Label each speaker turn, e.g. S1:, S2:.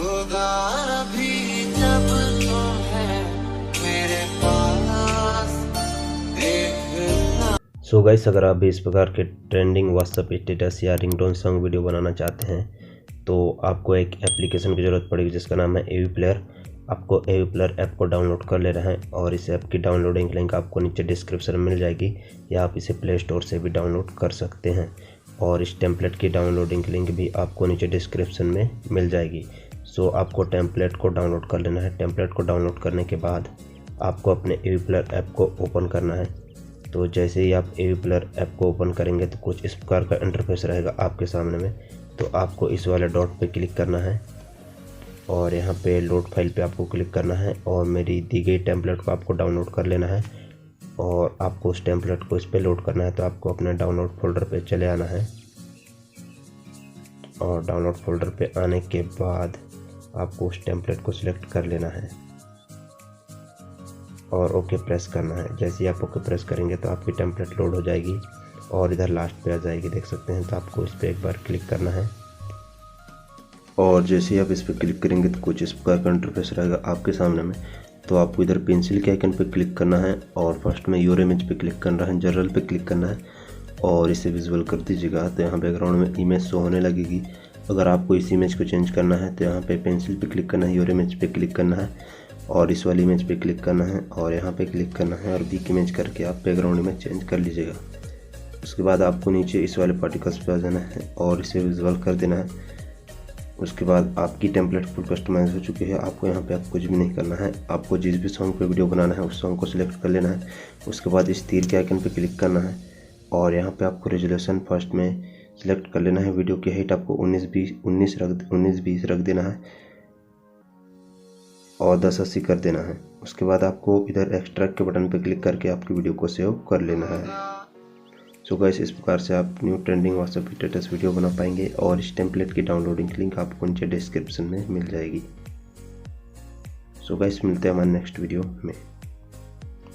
S1: होगा भी जब तुम है मेरे पास देखना।
S2: सो गाइस, अगर आप भी इस प्रकार के ट्रेंडिंग व्हाट्सएप स्टेटस या रिंगटोन सॉन्ग वीडियो बनाना चाहते हैं तो आपको एक एप्लीकेशन की ज़रूरत पड़ेगी जिसका नाम है एवी प्लेयर। आपको एवी प्लेयर ऐप को डाउनलोड कर लेना है और इस ऐप की डाउनलोडिंग लिंक आपको नीचे डिस्क्रिप्शन में मिल जाएगी या आप इसे प्ले स्टोर से भी डाउनलोड कर सकते हैं। और इस टेम्पलेट की डाउनलोडिंग लिंक भी आपको नीचे डिस्क्रिप्शन में मिल जाएगी। सो आपको टेम्पलेट को डाउनलोड कर लेना है। टेम्पलेट को डाउनलोड करने के बाद आपको अपने एवी प्लेयर ऐप को ओपन करना है। तो जैसे ही आप एवी प्लेयर ऐप को ओपन करेंगे तो कुछ इस प्रकार का इंटरफेस रहेगा आपके सामने में। तो आपको इस वाले डॉट पे क्लिक करना है और यहाँ पे लोड फाइल पे आपको क्लिक करना है और मेरी दी गई टेम्पलेट को आपको डाउनलोड कर लेना है और आपको उस टेम्पलेट को इस पे लोड करना है। तो आपको अपने डाउनलोड फोल्डर पे चले आना है और डाउनलोड फोल्डर पे आने के बाद आपको उस टेम्पलेट को सिलेक्ट कर लेना है और ओके प्रेस करना है। जैसे ही आप ओके प्रेस करेंगे तो आपकी टेम्पलेट लोड हो जाएगी और इधर लास्ट पे आ जाएगी, देख सकते हैं। तो आपको इस पर एक बार क्लिक करना है और जैसे ही आप इस पर क्लिक करेंगे तो कुछ इस प्रकार का इंटरफेस रहेगा आपके सामने में। तो आपको इधर पेंसिल के आइकन पे क्लिक करना है और फर्स्ट में योर इमेज पे क्लिक करना है, जनरल पे क्लिक करना है और इसे विजुअल कर दीजिएगा। तो यहाँ बैकग्राउंड में इमेज शो होने लगेगी। अगर आपको इस इमेज को चेंज करना है तो यहाँ पे पेंसिल पे क्लिक करना है, योर इमेज पे क्लिक करना है और इस वाली इमेज पे क्लिक करना है और यहाँ पे क्लिक करना है और वीक इमेज करके आप बैकग्राउंड इमेज चेंज कर लीजिएगा। उसके बाद आपको नीचे इस वाले पार्टिकल्स पे आ जाना है और इसे विजुअल कर देना है। उसके बाद आपकी टेम्पलेट फुल कस्टमाइज हो चुकी है। आपको यहाँ पे आप कुछ भी नहीं करना है। आपको जिस भी सॉन्ग पे वीडियो बनाना है उस सॉन्ग को सिलेक्ट कर लेना है। उसके बाद इस तीर के आइकन पे क्लिक करना है और यहाँ पे आपको रेजोल्यूशन फर्स्ट में सिलेक्ट कर लेना है। वीडियो की हाइट आपको 1920 रख देना है और 1080 कर देना है। उसके बाद आपको इधर एक्सट्रैक्ट के बटन पे क्लिक करके आपकी वीडियो को सेव कर लेना है। सो गाइस, इस प्रकार से आप new trending WhatsApp status video बना पाएंगे और इस टेम्पलेट की डाउनलोडिंग लिंक आपको नीचे डिस्क्रिप्शन में मिल जाएगी। सो गाइस, मिलते हैं हमारे नेक्स्ट वीडियो में।